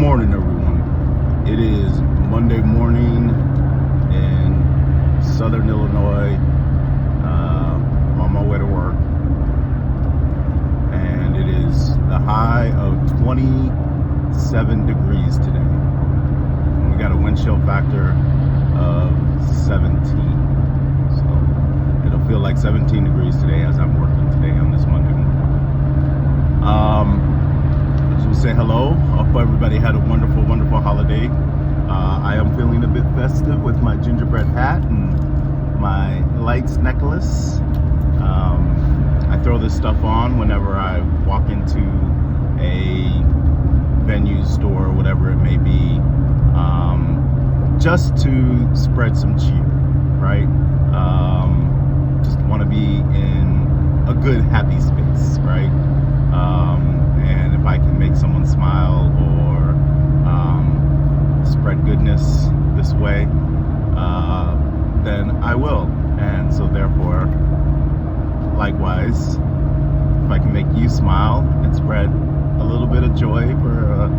morning, everyone. It is Monday morning in Southern Illinois. I'm on my way to work, and it is the high of 27 degrees today. And we got a wind chill factor of 17, so it'll feel like 17 degrees today as I'm working today on this Monday morning. Just say hello. Hope everybody had a wonderful, wonderful holiday. I am feeling a bit festive with my gingerbread hat and my lights necklace. I throw this stuff on whenever I walk into a venue, store, whatever it may be, just to spread some cheer, right? Just want to be in a good, happy space, right? And if I can make someone smile or spread goodness this way, then I will. And so therefore, likewise, if I can make you smile and spread a little bit of joy for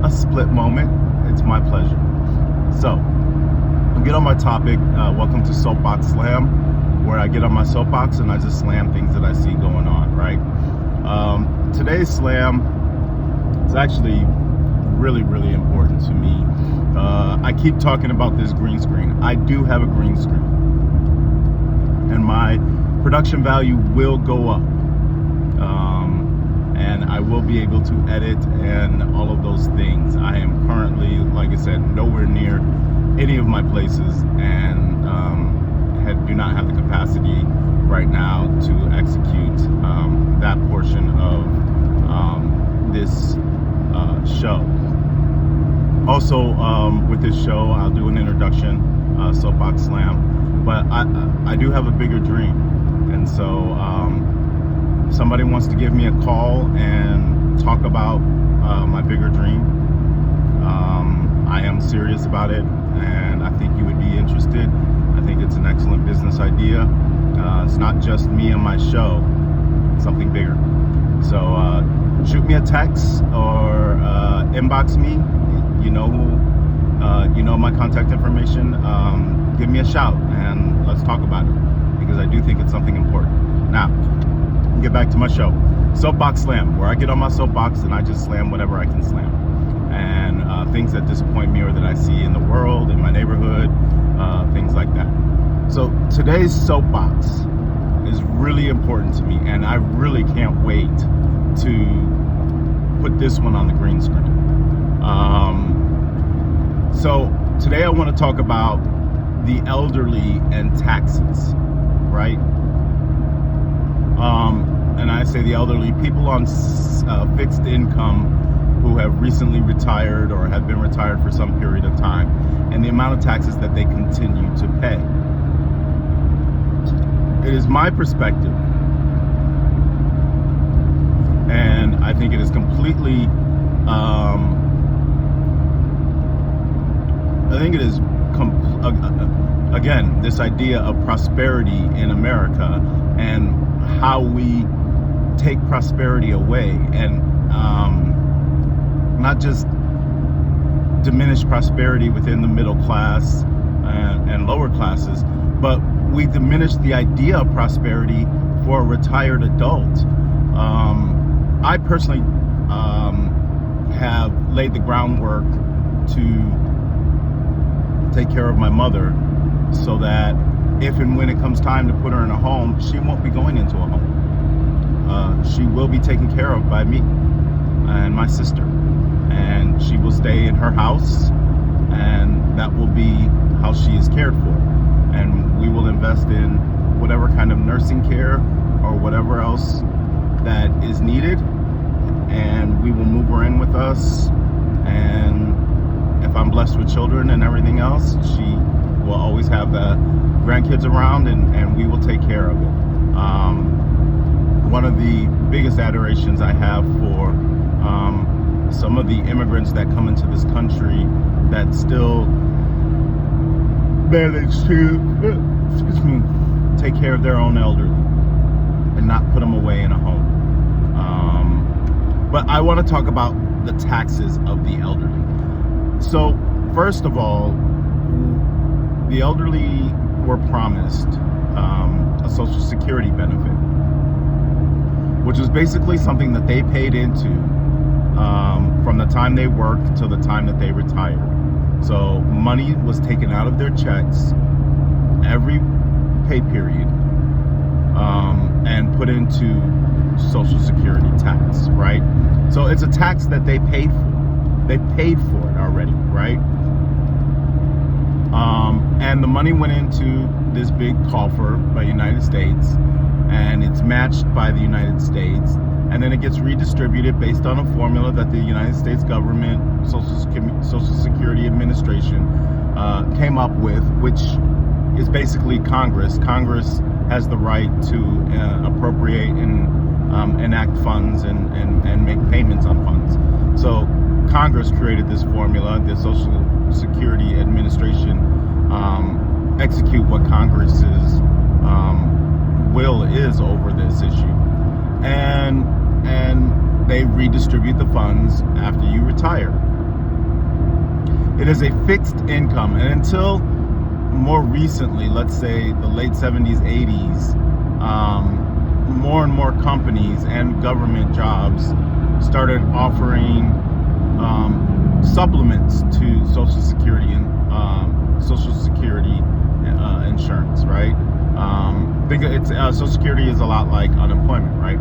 a split moment, it's my pleasure. So, I'll get on my topic. Welcome to Soapbox Slam, where I get on my soapbox and I just slam things that I see going on, right? Today's slam is actually really, really important to me. I keep talking about this green screen. I do have a green screen, and my production value will go up, and I will be able to edit and all of those things. I am currently, like I said, nowhere near any of my places, and do not have the capacity right now to execute that portion of this show. Also, with this show, I'll do an introduction, Soapbox Slam, but I do have a bigger dream, and so if somebody wants to give me a call and talk about my bigger dream, I am serious about it, and I think you would be interested. I think it's an excellent business idea. It's not just me and my show, it's something bigger. So shoot me a text or inbox me. You know my contact information. Give me a shout and let's talk about it, because I do think it's something important. Now, get back to my show, Soapbox Slam, where I get on my soapbox and I just slam whatever I can slam, and things that disappoint me or that I see in the world, in my neighborhood, things like that. So today's soapbox is really important to me, and I really can't wait to put this one on the green screen. So today I want to talk about the elderly and taxes, right? And I say the elderly, people on fixed income who have recently retired or have been retired for some period of time, and the amount of taxes that they continue to pay. It is my perspective, and I think it is completely, again, this idea of prosperity in America and how we take prosperity away, and not just diminish prosperity within the middle class and lower classes, but we diminish the idea of prosperity for a retired adult. I personally have laid the groundwork to take care of my mother, so that if and when it comes time to put her in a home, she won't be going into a home. She will be taken care of by me and my sister, and she will stay in her house, and that will be how she is cared for. And we will invest in whatever kind of nursing care or whatever else that is needed, and we will move her in with us. And if I'm blessed with children and everything else, she will always have the grandkids around, and we will take care of it. One of the biggest adorations I have for some of the immigrants that come into this country that still manage to, take care of their own elderly and not put them away in a home. But I want to talk about the taxes of the elderly. So, first of all, the elderly were promised a Social Security benefit, which was basically something that they paid into from the time they worked till the time that they retired. So money was taken out of their checks every pay period and put into Social Security tax, right? So it's a tax that they paid for. They paid for it already, right? And the money went into this big coffer by the United States, and it's matched by the United States, and then it gets redistributed based on a formula that the United States government, Social Security Administration, came up with, which is basically Congress. Congress has the right to appropriate and enact funds and make payments on funds. So Congress created this formula. The Social Security Administration execute what Congress's will is over this issue, and they redistribute the funds after you retire. It is a fixed income, and until more recently, let's say the late 70s, 80s, more and more companies and government jobs started offering supplements to Social Security and insurance, right? Think it's Social Security is a lot like unemployment, right?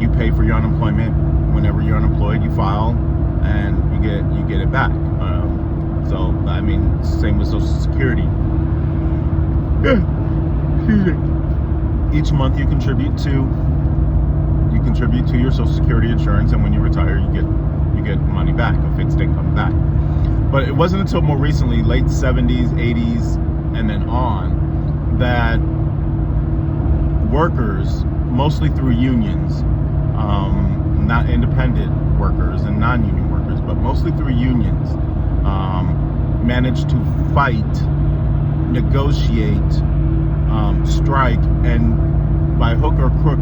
You pay for your unemployment whenever you're unemployed. You file, and you get it back. So I mean, same with Social Security. Each month you contribute to your Social Security insurance, and when you retire, you get money back, a fixed income back. But it wasn't until more recently, late 70s, 80s, and then on, that workers, mostly through unions, not independent workers and non-union workers, but mostly through unions, managed to fight, negotiate, strike, and by hook or crook,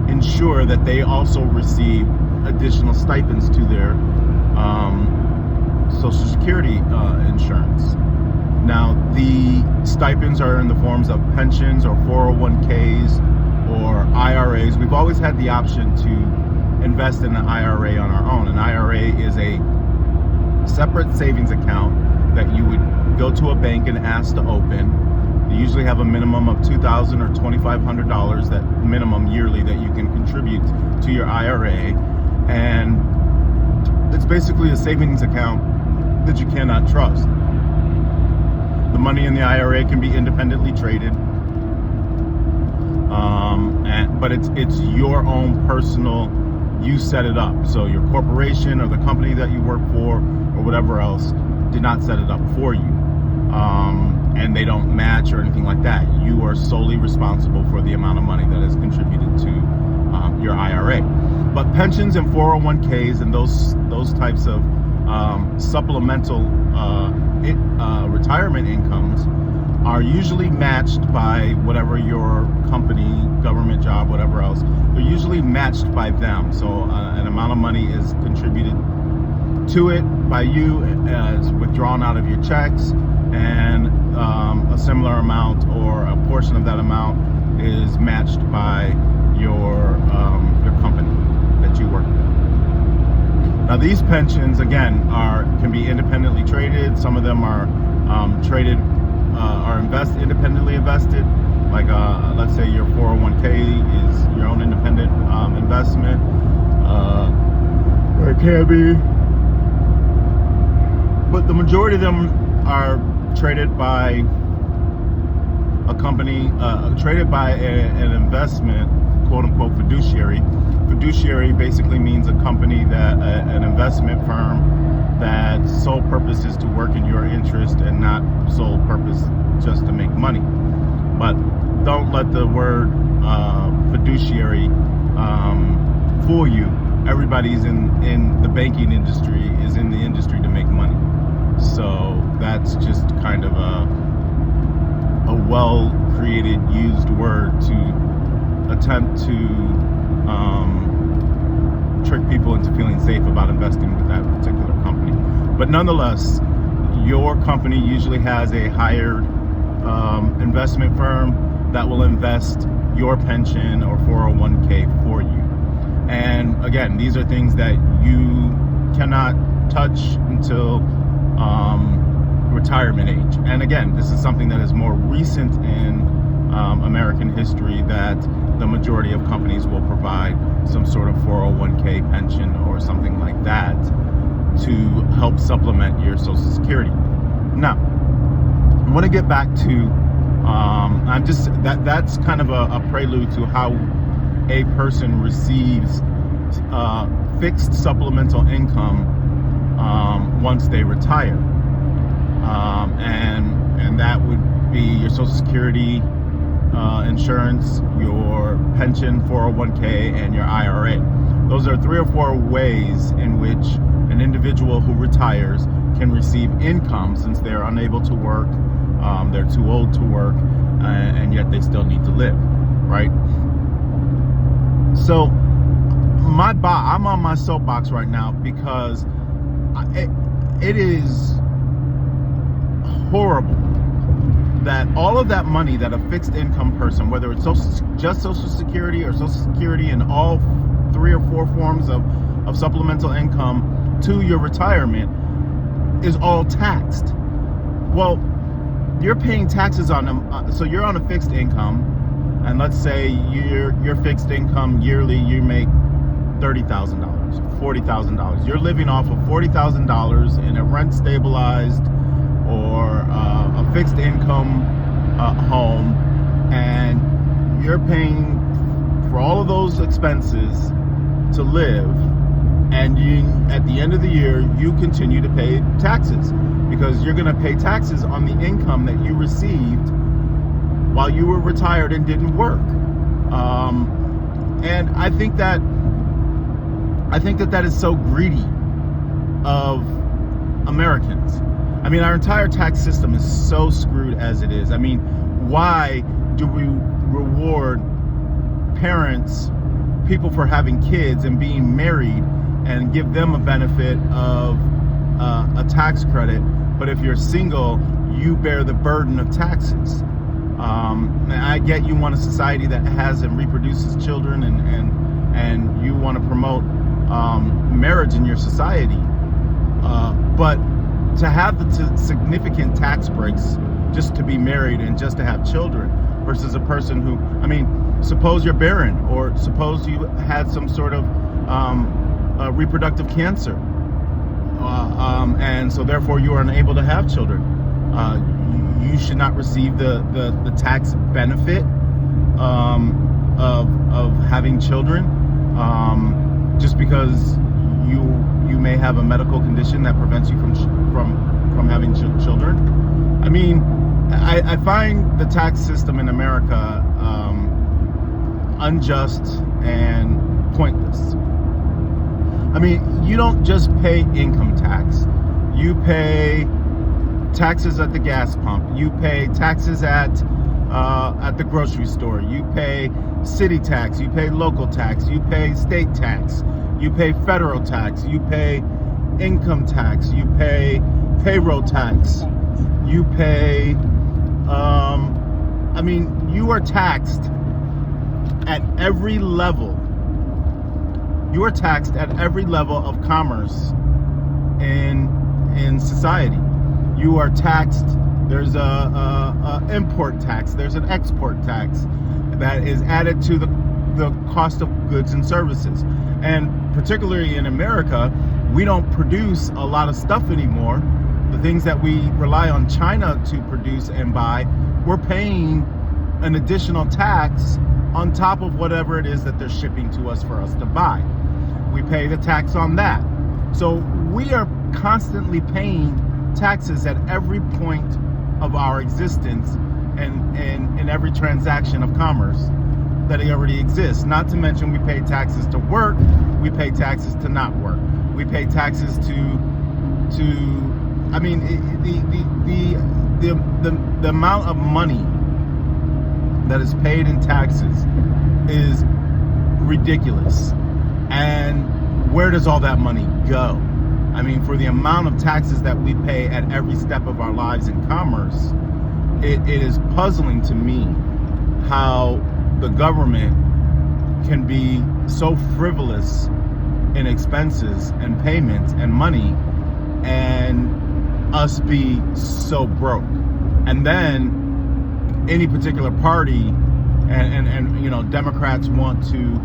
ensure that they also receive additional stipends to their Social Security insurance. Now, the stipends are in the forms of pensions or 401ks or IRAs. We've always had the option to invest in an IRA on our own. An IRA is a separate savings account that you would go to a bank and ask to open. They usually have a minimum of $2,000 or $2,500, that minimum yearly, that you can contribute to your IRA. And it's basically a savings account that you cannot trust. The money in the IRA can be independently traded, but it's your own personal. You set it up. So your corporation or the company that you work for or whatever else did not set it up for you, and they don't match or anything like that. You are solely responsible for the amount of money that is contributed to your IRA. But pensions and 401ks and those types of supplemental retirement incomes are usually matched by whatever your company, government job, whatever else. They're usually matched by them. So an amount of money is contributed to it by you, it's withdrawn out of your checks, and a similar amount or a portion of that amount is matched by your company that you work for. Now, these pensions, again, can be independently traded. Some of them are traded, independently invested. Like, let's say your 401k is your own independent investment. Or it can be, but the majority of them are traded by a company, traded by an investment, quote unquote, fiduciary. Fiduciary basically means a company that an investment firm that sole purpose is to work in your interest and not sole purpose just to make money. But don't let the word fiduciary fool you. Everybody's in the banking industry, is in the industry to make money. So that's just kind of a well-created, used word to attempt to trick people into feeling safe about investing with that particular company. But nonetheless, your company usually has a hired investment firm that will invest your pension or 401k for you. And again, these are things that you cannot touch until retirement age. And again, this is something that is more recent in American history, that the majority of companies will provide some sort of 401k pension or something like that to help supplement your Social Security. Now, I want to get back to that's kind of a prelude to how a person receives fixed supplemental income once they retire, and that would be your Social Security, insurance, your pension, 401k, and your IRA. Those are 3 or 4 ways in which an individual who retires can receive income, since they're unable to work, they're too old to work, and yet they still need to live, right? So I'm on my soapbox right now because it is horrible that all of that money that a fixed income person, whether it's just Social Security or Social Security and all 3 or 4 forms of supplemental income to your retirement, is all taxed. Well, you're paying taxes on them. So you're on a fixed income, and let's say your fixed income yearly, you make $30,000, $40,000. You're living off of $40,000 in a rent stabilized or a fixed income home, and you're paying for all of those expenses to live, and at the end of the year you continue to pay taxes, because you're going to pay taxes on the income that you received while you were retired and didn't work. And I think that is so greedy of Americans. I mean, our entire tax system is so screwed as it is. I mean, why do we reward parents, people for having kids and being married, and give them a benefit of a tax credit, but if you're single, you bear the burden of taxes? I get you want a society that has and reproduces children, and you want to promote marriage in your society, but to have the significant tax breaks just to be married and just to have children, versus a person who, I mean, suppose you're barren, or suppose you had some sort of reproductive cancer, and so therefore you are unable to have children. You should not receive the tax benefit of having children, just because you may have a medical condition that prevents you from having children. I mean, I find the tax system in America unjust and pointless. I mean, you don't just pay income tax. You pay taxes at the gas pump. You pay taxes at the grocery store. You pay city tax. You pay local tax. You pay state tax. You pay federal tax. You pay income tax. You pay payroll tax. You pay, I mean, you are taxed at every level. You are taxed at every level of commerce in society. You are taxed. There's a import tax. There's an export tax that is added to the cost of goods and services. And particularly in America, we don't produce a lot of stuff anymore. The things that we rely on China to produce and buy, we're paying an additional tax on top of whatever it is that they're shipping to us for us to buy. We pay the tax on that. So we are constantly paying taxes at every point of our existence, and in every transaction of commerce that already exists. Not to mention, we pay taxes to work, we pay taxes to not work, we pay taxes to I mean, the amount of money that is paid in taxes is ridiculous. And where does all that money go? I mean, for the amount of taxes that we pay at every step of our lives in commerce, it is puzzling to me how the government can be so frivolous in expenses and payments and money, and us be so broke. And then any particular party, and you know, Democrats want to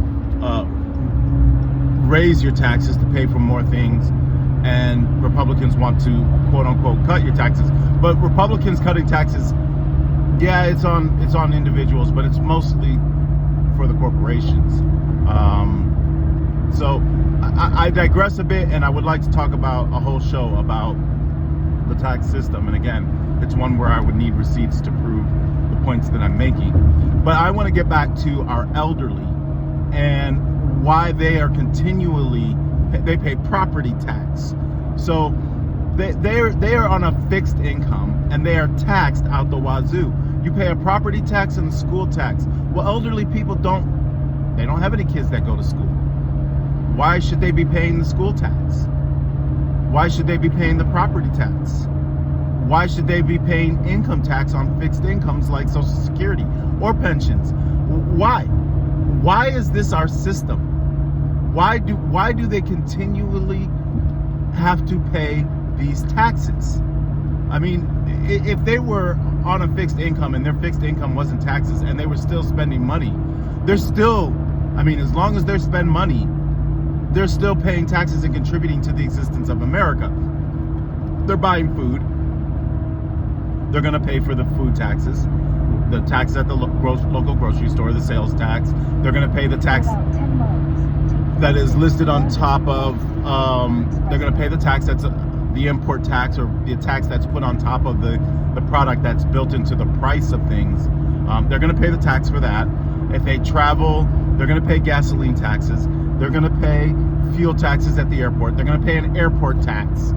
raise your taxes to pay for more things, and Republicans want to quote unquote cut your taxes. But Republicans cutting taxes, yeah, it's on individuals, but it's mostly for the corporations. So I digress a bit, and I would like to talk about a whole show about the tax system. And again, it's one where I would need receipts to prove the points that I'm making. But I want to get back to our elderly and why they are continually, they pay property tax. So they are on a fixed income, and they are taxed out the wazoo. You pay a property tax and a school tax. Well, elderly people don't have any kids that go to school. Why should they be paying the school tax? Why should they be paying the property tax? Why should they be paying income tax on fixed incomes like Social Security or pensions? Why? Why is this our system? Why do they continually have to pay these taxes? I mean, if they were on a fixed income and their fixed income wasn't taxes and they were still spending money, they're still, I mean, as long as they spend money, they're still paying taxes and contributing to the existence of America. They're buying food. They're going to pay for the food taxes, the tax at the local grocery store, the sales tax. They're going to pay the tax that is listed on top of, they're going to pay the tax that's the import tax, or the tax that's put on top of the product that's built into the price of things. They're going to pay the tax for that. If they travel, they're going to pay gasoline taxes. They're going to pay fuel taxes at the airport. They're going to pay an airport tax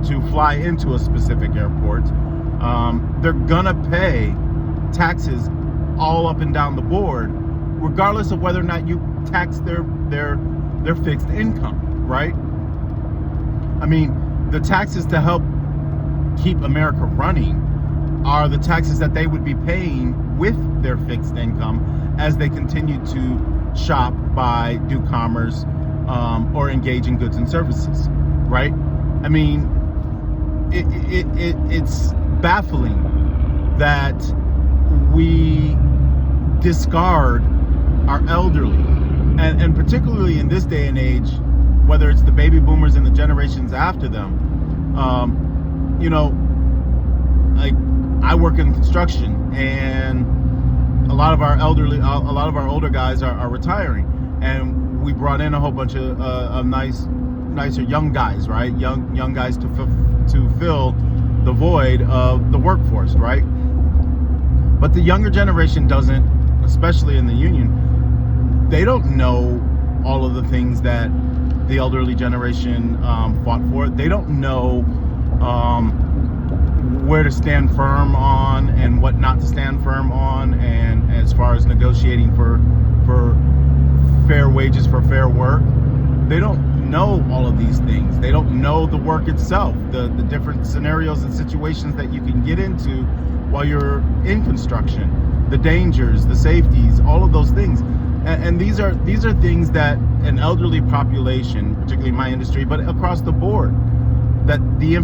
to fly into a specific airport. They're going to pay taxes all up and down the board, regardless of whether or not you tax their fixed income, right? I mean, the taxes to help keep America running are the taxes that they would be paying with their fixed income as they continue to shop, buy, do commerce, or engage in goods and services, right? I mean, it's baffling that we discard our elderly, and particularly in this day and age, whether it's the baby boomers and the generations after them. You know, like, I work in construction, and a lot of our older guys are retiring, and we brought in a whole bunch of nicer young guys, right? Young guys to fill the void of the workforce, right? But the younger generation doesn't, especially in the union, they don't know all of the things that the elderly generation fought for. They don't know where to stand firm on and what not to stand firm on, and as far as negotiating for fair wages for fair work. They don't know all of these things. They don't know the work itself, the different scenarios and situations that you can get into while you're in construction, the dangers, the safeties, all of those things. And these are things that an elderly population, particularly in my industry, but across the board, that the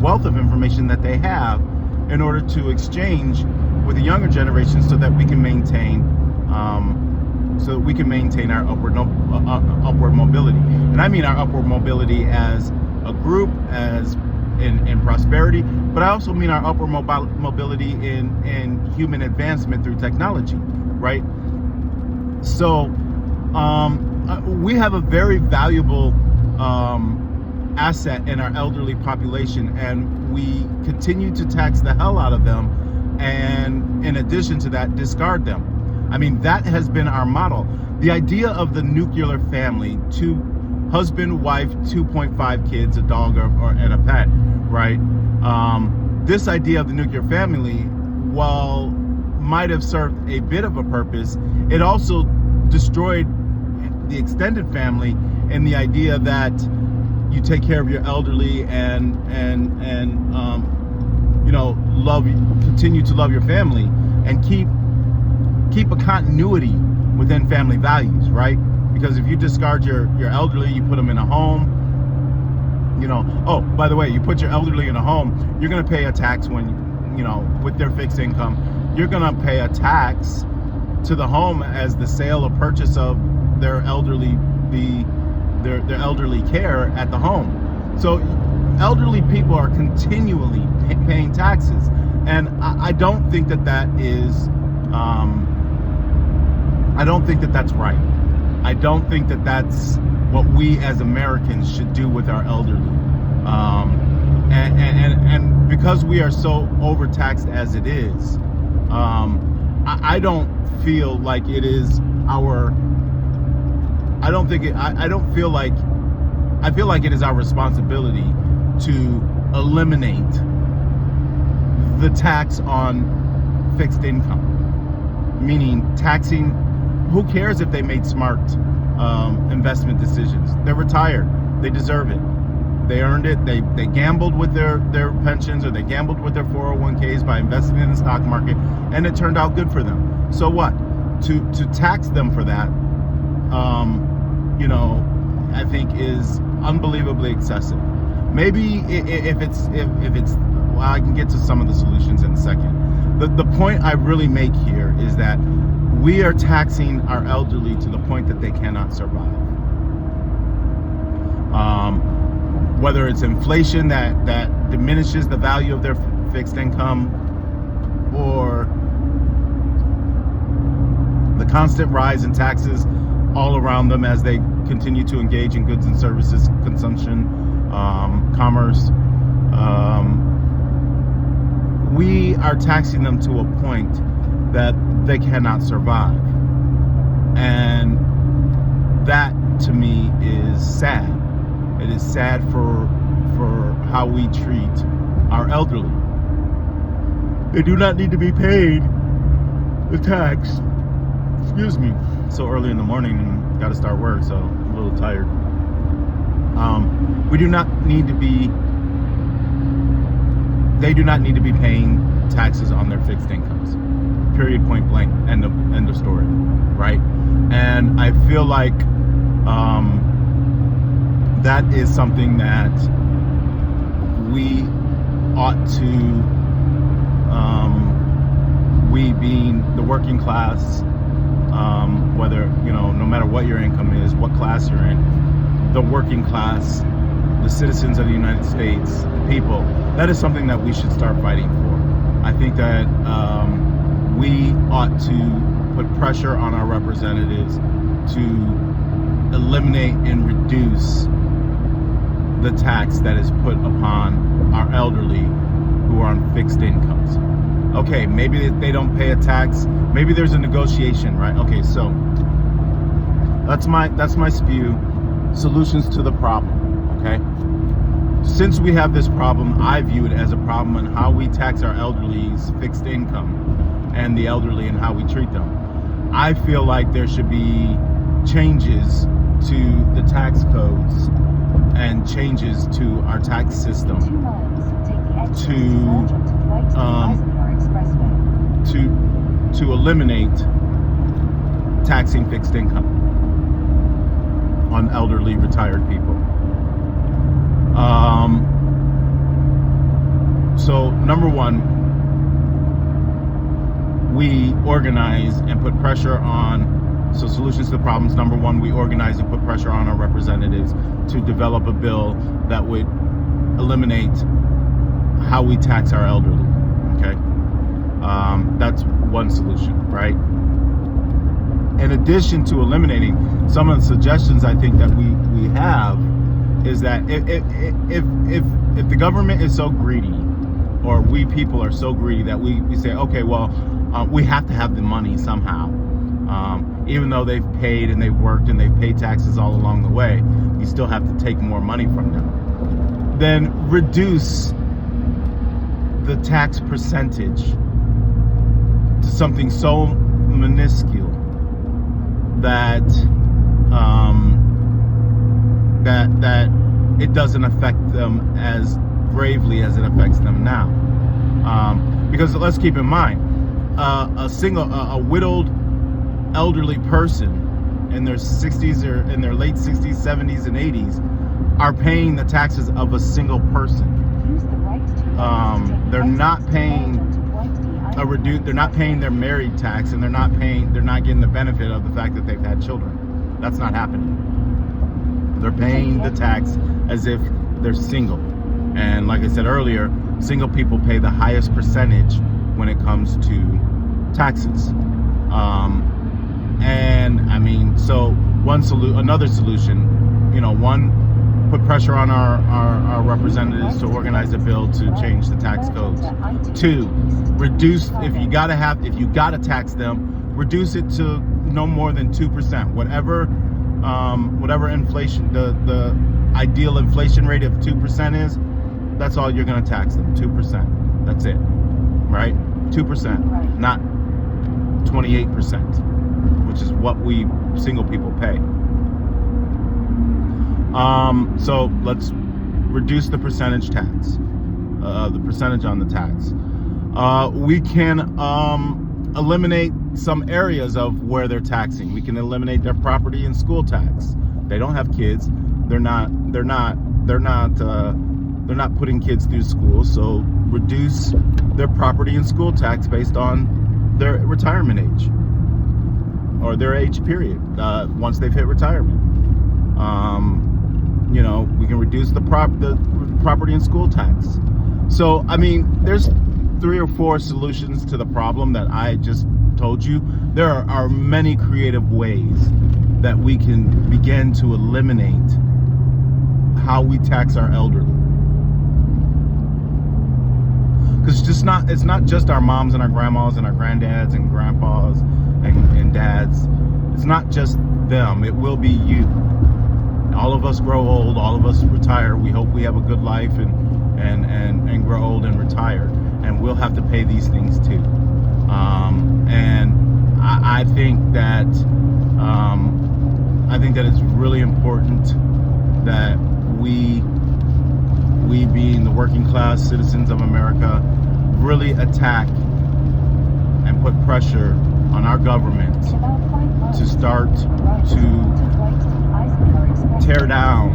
wealth of information that they have in order to exchange with the younger generation, so that we can maintain our upward mobility. And I mean our upward mobility as a group, as in prosperity, but I also mean our upward mobility in human advancement through technology, right? So we have a very valuable asset in our elderly population, and we continue to tax the hell out of them, and in addition to that, discard them. I mean, that has been our model. The idea of the nuclear family, husband, wife, 2.5 kids, a dog and a pet, right? This idea of the nuclear family, while might have served a bit of a purpose, it also destroyed the extended family and the idea that you take care of your elderly and continue to love your family and keep a continuity within family values, right? Because if you discard your elderly, you put them in a home, oh, by the way, you put your elderly in a home, you're going to pay a tax with their fixed income. You're going to pay a tax to the home as the sale or purchase of their elderly, their elderly care at the home. So elderly people are continually paying taxes, and I don't think that is I don't think that's right. I don't think that's what we as Americans should do with our elderly. And because we are so overtaxed as it is, I don't feel like it is our. I feel like it is our responsibility to eliminate the tax on fixed income, meaning taxing. Who cares if they made smart investment decisions? They're retired. They deserve it. They earned it. They gambled with their pensions, or they gambled with their 401ks by investing in the stock market, and it turned out good for them. So what? To tax them for that, I think is unbelievably excessive. Maybe if it's well, I can get to some of the solutions in a second. The point I really make here is that we are taxing our elderly to the point that they cannot survive. Whether it's inflation that diminishes the value of their fixed income, or the constant rise in taxes all around them as they continue to engage in goods and services consumption, commerce. We are taxing them to a point that they cannot survive. And that, to me, is sad. It is sad for how we treat our elderly. They do not need to be paid the tax. Excuse me. So early in the morning and got to start work, so I'm a little tired. They do not need to be paying taxes on their fixed incomes. Period, point blank, end of story, right? And I feel like that is something that we ought to, we being the working class, whether, no matter what your income is, what class you're in, the working class, the citizens of the United States, the people, that is something that we should start fighting for. I think that we ought to put pressure on our representatives to eliminate and reduce the tax that is put upon our elderly who are on fixed incomes. Okay, maybe they don't pay a tax. Maybe there's a negotiation, right? Okay, so that's my spew. Solutions to the problem, okay? Since we have this problem, I view it as a problem in how we tax our elderly's fixed income and the elderly and how we treat them. I feel like there should be changes to the tax codes and changes to our tax system to eliminate taxing fixed income on elderly retired people. So number one, we organize and put pressure on. So solutions to the problems. Number one, we organize and put pressure on our representatives to develop a bill that would eliminate how we tax our elderly. Okay, that's one solution, right? In addition to eliminating, some of the suggestions I think that we have is that if the government is so greedy, or we people are so greedy that we say, okay, well, we have to have the money somehow. Even though they've paid and they've worked and they've paid taxes all along the way, you still have to take more money from them. Then reduce the tax percentage to something so minuscule that that it doesn't affect them as gravely as it affects them now. Because let's keep in mind, a widowed elderly person in their 60s or in their late 60s, 70s, and 80s are paying the taxes of a single person. They're not paying they're not paying their married tax, and they're not getting the benefit of the fact that they've had children. That's not happening. They're paying the tax as if they're single. And like I said earlier, single people pay the highest percentage when it comes to taxes. And I mean, so another solution, one, put pressure on our representatives to organize a bill to change the tax codes. Two, reduce, if you gotta tax them, reduce it to no more than 2%. Whatever inflation, the ideal inflation rate of 2% is, that's all you're gonna tax them, 2%. That's it, right? 2%, not 28%, which is what we single people pay. So let's reduce the percentage tax, the percentage on the tax. We can eliminate some areas of where they're taxing. We can eliminate their property and school tax. They don't have kids. They're not putting kids through school. So reduce their property and school tax based on their retirement age or their age period. Once they've hit retirement. We can reduce the property and school tax. So, I mean, there's 3 or 4 solutions to the problem that I just told you. There are many creative ways that we can begin to eliminate how we tax our elderly. Because it's not just our moms and our grandmas and our granddads and grandpas and dads. It's not just them. It will be you. All of us grow old, all of us retire. We hope we have a good life and grow old and retire. And we'll have to pay these things too. And I think that it's really important that we being the working class citizens of America really attack and put pressure on our government to start to tear down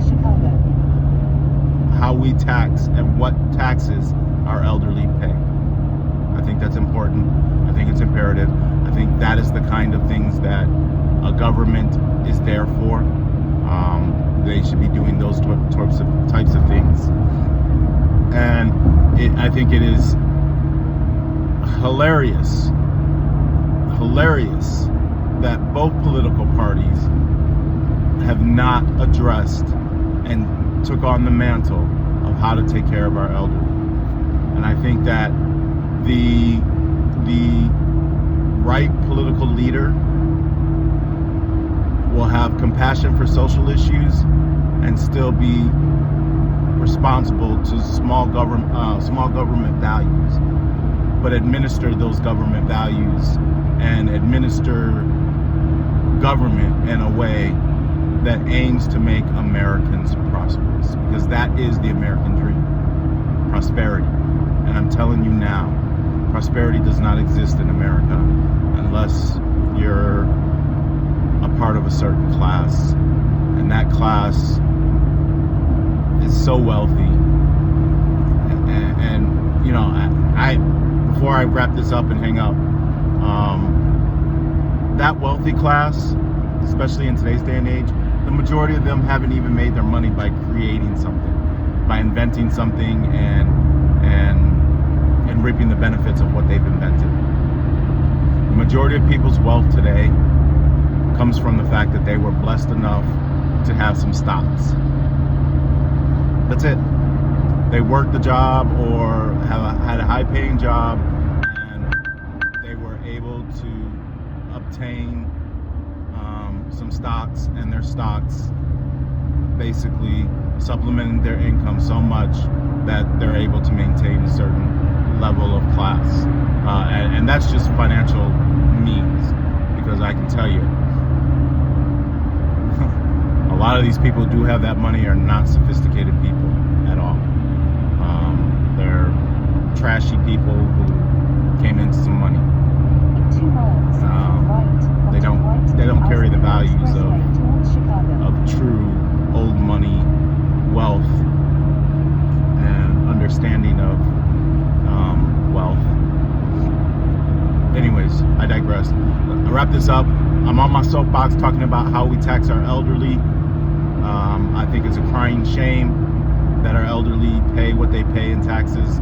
how we tax and what taxes our elderly pay. I think that's important. I think it's imperative. I think that is the kind of things that a government is there for. They should be doing those types of things. And I think it is hilarious that both political parties have not addressed and took on the mantle of how to take care of our elderly. And I think that the right political leader will have compassion for social issues and still be responsible to small government values, but administer those government values and administer government in a way that aims to make Americans prosperous, because that is the American dream, prosperity. And I'm telling you now, prosperity does not exist in America unless you're a part of a certain class, and that class is so wealthy. And I before I wrap this up and hang up, that wealthy class, especially in today's day and age, the majority of them haven't even made their money by creating something, by inventing something and reaping the benefits of what they've invented. The majority of people's wealth today comes from the fact that they were blessed enough to have some stocks. That's it. They worked the job or had a high-paying job, and they were able to obtain some stocks, and their stocks basically supplemented their income so much that they're able to maintain a certain level of class. And that's just financial means, because I can tell you, lot of these people who do have that money are not sophisticated people at all. They're trashy people who came into some money. They don't carry the values of true old money, wealth, and understanding of wealth. Anyways, I digress. I'll wrap this up. I'm on my soapbox talking about how we tax our elderly. I think it's a crying shame that our elderly pay what they pay in taxes,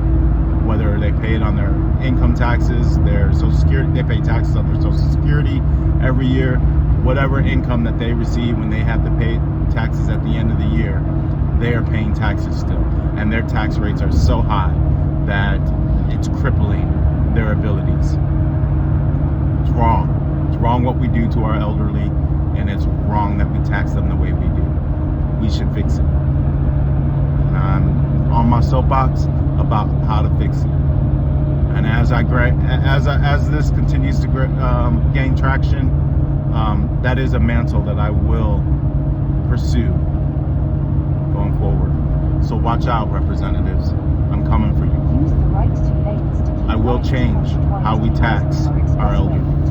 whether they pay it on their income taxes, their Social Security, they pay taxes on their Social Security every year, whatever income that they receive when they have to pay taxes at the end of the year, they are paying taxes still. And their tax rates are so high that it's crippling their abilities. It's wrong. It's wrong what we do to our elderly, and it's wrong that we tax them the way we do. We should fix it. And I'm on my soapbox about how to fix it. And as this continues to gain traction, that is a mantle that I will pursue going forward. So watch out, representatives. I'm coming for you. I will change how we tax our elderly.